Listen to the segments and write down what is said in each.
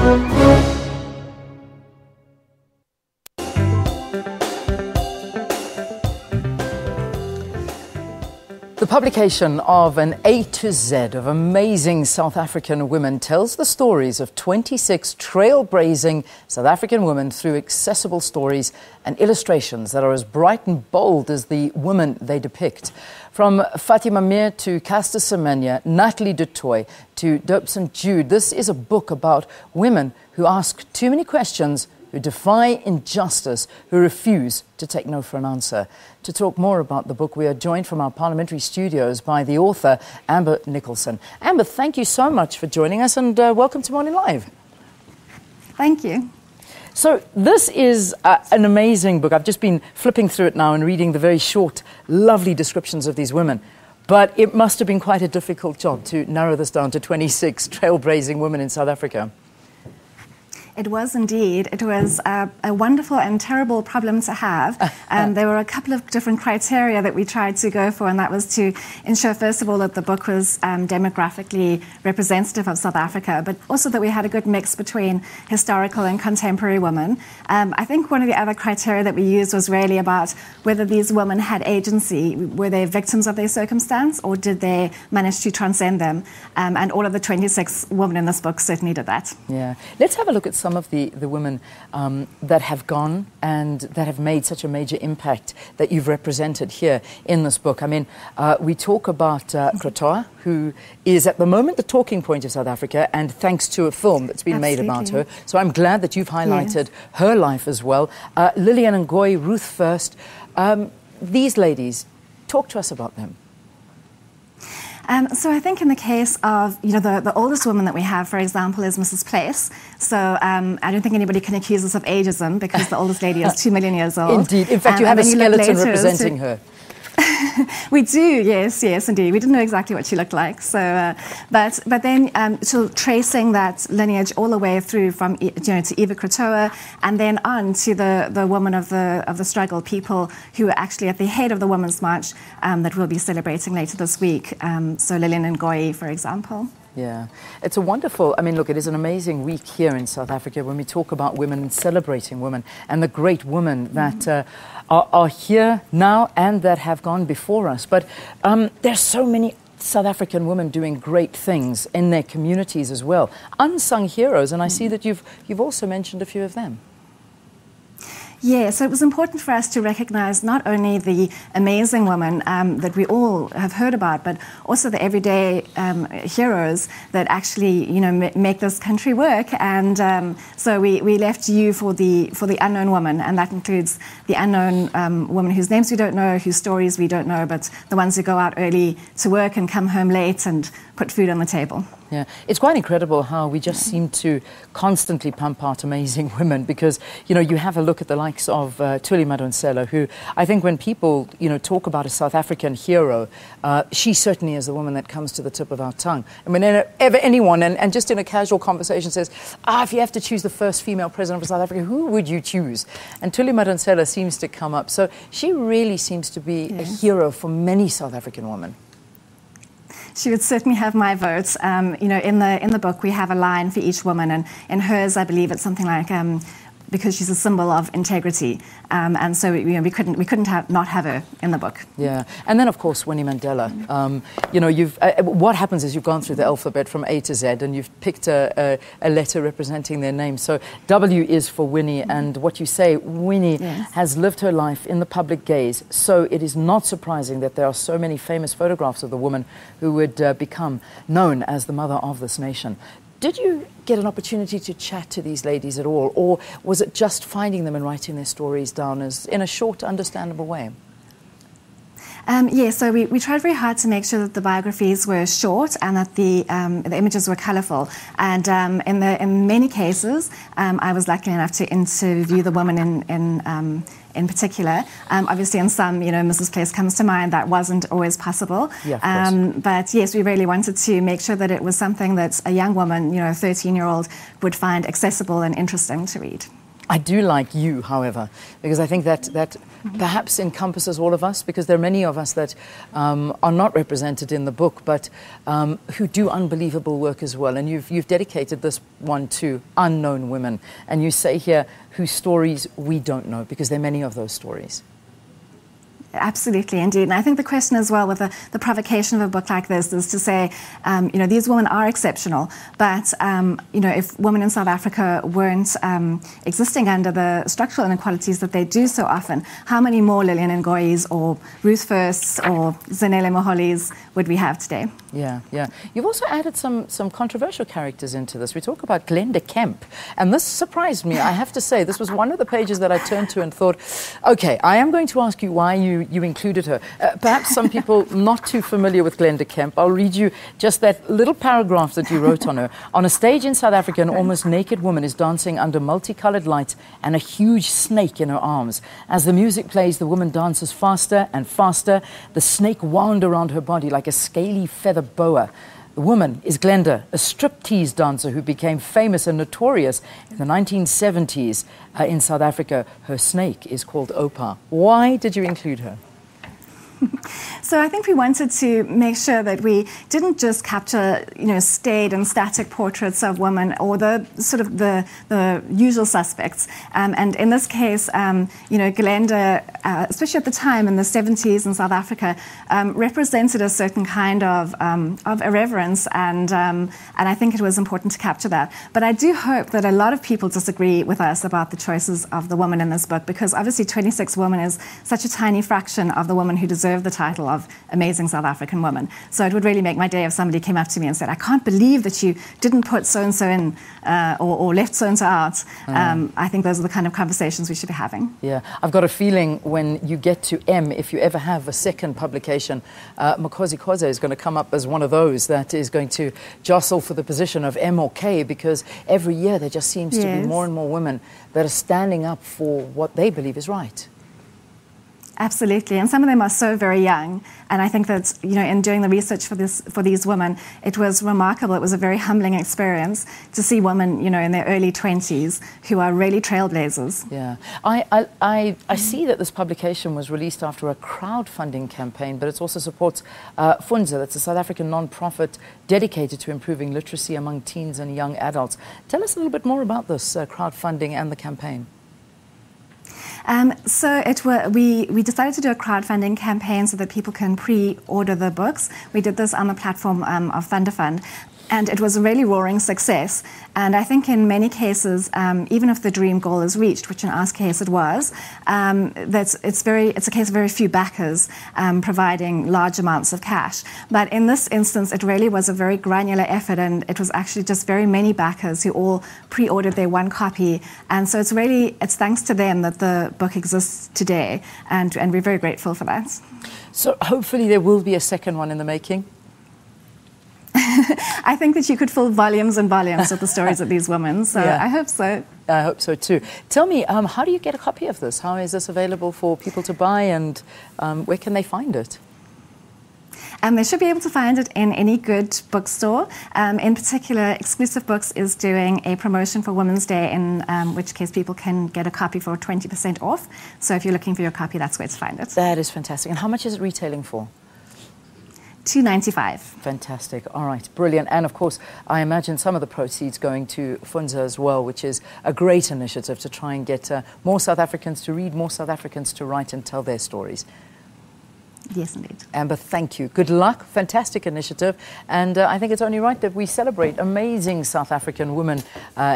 The publication of an A to Z of amazing South African women tells the stories of 26 trailblazing South African women through accessible stories and illustrations that are as bright and bold as the women they depict. From Fatima Meer to Caster Semenya, Natalie du Toit to Dope St Jude, this is a book about women who ask too many questions, who defy injustice, who refuse to take no for an answer. To talk more about the book, we are joined from our parliamentary studios by the author, Ambre Nicolson. Ambre, thank you so much for joining us, and welcome to Morning Live. Thank you. So this is an amazing book. I've just been flipping through it now and reading the very short, lovely descriptions of these women. But it must have been quite a difficult job to narrow this down to 26 trailblazing women in South Africa. It was indeed. It was a wonderful and terrible problem to have. There were a couple of different criteria that we tried to go for, and that was to ensure, first of all, that the book was demographically representative of South Africa, but also that we had a good mix between historical and contemporary women. I think one of the other criteria that we used was really about whether these women had agency. Were they victims of their circumstance, or did they manage to transcend them? And all of the 26 women in this book certainly did that. Yeah. Let's have a look at some of the women that have gone and that have made such a major impact that you've represented here in this book. I mean, we talk about Kratoa, who is at the moment the talking point of South Africa, and thanks to a film that's been made about her. So I'm glad that you've highlighted her life as well. Lillian Ngoyi, Ruth First. These ladies, talk to us about them. So I think in the case of, the oldest woman that we have, for example, is Mrs. Place. So I don't think anybody can accuse us of ageism because the oldest lady is 2 million years old. Indeed. In fact, you have a skeleton representing her. We do, yes, indeed. We didn't know exactly what she looked like. So, but then tracing that lineage all the way through from to Eva Kratoa, and then on to the woman of the struggle, people who are actually at the head of the Women's March that we'll be celebrating later this week. So Lillian Ngoyi, for example. Yeah, it's a wonderful, I mean, look, it is an amazing week here in South Africa when we talk about women and celebrating women and the great women that are here now and that have gone before us. But there's so many South African women doing great things in their communities as well. Unsung heroes, and I see that you've also mentioned a few of them. Yeah, so it was important for us to recognise not only the amazing women that we all have heard about, but also the everyday heroes that actually, make this country work. And so we left you for the unknown woman, and that includes the unknown women whose names we don't know, whose stories we don't know, but the ones who go out early to work and come home late and put food on the table. Yeah, it's quite incredible how we just seem to constantly pump out amazing women because, you have a look at the likes of Thuli Madonsela, who I think when people, talk about a South African hero, she certainly is the woman that comes to the tip of our tongue. And whenever anyone, and just in a casual conversation says, if you have to choose the first female president of South Africa, who would you choose? And Thuli Madonsela seems to come up. So she really seems to be a hero for many South African women. She would certainly have my vote. In the book we have a line for each woman, and in hers I believe it's something like because she's a symbol of integrity, and so we couldn't not have her in the book. Yeah, and then of course Winnie Mandela. What happens is you've gone through the alphabet from A to Z, and you've picked a letter representing their name. So W is for Winnie, and what you say, Winnie has lived her life in the public gaze. So it is not surprising that there are so many famous photographs of the woman who would become known as the mother of this nation. Did you get an opportunity to chat to these ladies at all, or was it just finding them and writing their stories down in a short, understandable way? So we tried very hard to make sure that the biographies were short and that the images were colourful. And in many cases, I was lucky enough to interview the woman in particular. Obviously, in some, Mrs. Place comes to mind. That wasn't always possible. Yeah, but yes, we really wanted to make sure that it was something that a young woman, a 13-year-old, would find accessible and interesting to read. I do like you, however, because I think that perhaps encompasses all of us, because there are many of us that are not represented in the book, but who do unbelievable work as well. And you've dedicated this one to unknown women. And you say here, whose stories we don't know, because there are many of those stories. Absolutely, indeed. And I think the question as well with the provocation of a book like this is to say, these women are exceptional, but, if women in South Africa weren't existing under the structural inequalities that they do so often, how many more Lillian Ngoyis or Ruth Firsts or Zanele Moholis would we have today? Yeah, yeah. You've also added some controversial characters into this. We talk about Glenda Kemp, and this surprised me. I have to say, this was one of the pages that I turned to and thought, okay, I am going to ask you why you included her. Perhaps some people not too familiar with Glenda Kemp. I'll read you just that little paragraph that you wrote on her. On a stage in South Africa, an almost naked woman is dancing under multicolored lights and a huge snake in her arms. As the music plays, the woman dances faster and faster. The snake wound around her body like a scaly feather boa. The woman is Glenda, a striptease dancer who became famous and notorious in the 1970s in South Africa. Her snake is called Opa. Why did you include her? So I think we wanted to make sure that we didn't just capture, staid and static portraits of women or the sort of the usual suspects. And in this case, Glenda, especially at the time in the 70s in South Africa, represented a certain kind of irreverence, and I think it was important to capture that. But I do hope that a lot of people disagree with us about the choices of the woman in this book, because obviously 26 women is such a tiny fraction of the women who deserve the title of Amazing South African Woman. So it would really make my day if somebody came up to me and said, I can't believe that you didn't put so-and-so in or left so-and-so out. I think those are the kind of conversations we should be having. Yeah, I've got a feeling when you get to M, if you ever have a second publication, Mkhosi Khoza is going to come up as one of those that is going to jostle for the position of M or K, because every year there just seems to be more and more women that are standing up for what they believe is right. Absolutely, and some of them are so very young, and I think that in doing the research for these women, it was remarkable. It was a very humbling experience to see women in their early 20s who are really trailblazers. Yeah, I see that this publication was released after a crowdfunding campaign, but it also supports Funza, that's a South African non-profit dedicated to improving literacy among teens and young adults. Tell us a little bit more about this crowdfunding and the campaign. We decided to do a crowdfunding campaign so that people can pre-order the books. We did this on the platform of Thunderfund. And it was a really roaring success. And I think in many cases, even if the dream goal is reached, which in our case it was, it's a case of very few backers providing large amounts of cash. But in this instance, it really was a very granular effort, and it was actually just very many backers who all pre-ordered their one copy. And so it's thanks to them that the book exists today, and we're very grateful for that. So hopefully there will be a second one in the making. I think that you could fill volumes and volumes with the stories of these women, so yeah. I hope so. I hope so too. Tell me, how do you get a copy of this? How is this available for people to buy, and where can they find it? They should be able to find it in any good bookstore. In particular, Exclusive Books is doing a promotion for Women's Day, in which case people can get a copy for 20% off. So if you're looking for your copy, that's where to find it. That is fantastic. And how much is it retailing for? $2.95. Fantastic. All right, brilliant. And of course, I imagine some of the proceeds going to Funza as well, which is a great initiative to try and get more South Africans to read, more South Africans to write and tell their stories. Yes, indeed. Amber, thank you. Good luck. Fantastic initiative. And I think it's only right that we celebrate amazing South African women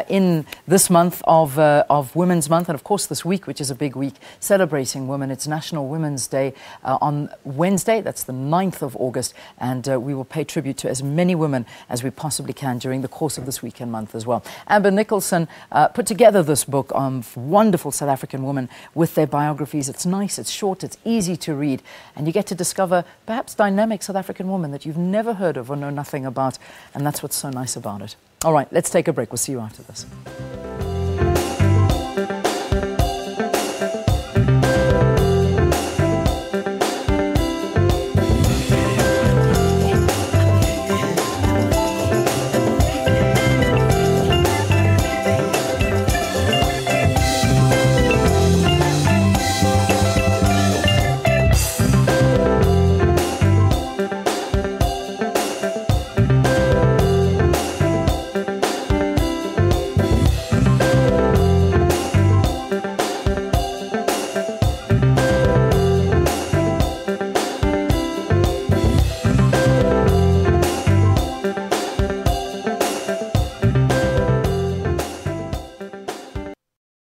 in this month of Women's Month, and of course this week, which is a big week, celebrating women. It's National Women's Day on Wednesday. That's the 9th of August. And we will pay tribute to as many women as we possibly can during the course of this weekend month as well. Ambre Nicolson put together this book on wonderful South African women with their biographies. It's nice, it's short, it's easy to read, and you get to discover perhaps dynamic South African women that you've never heard of or know nothing about, and that's what's so nice about it. All right, let's take a break. We'll see you after this.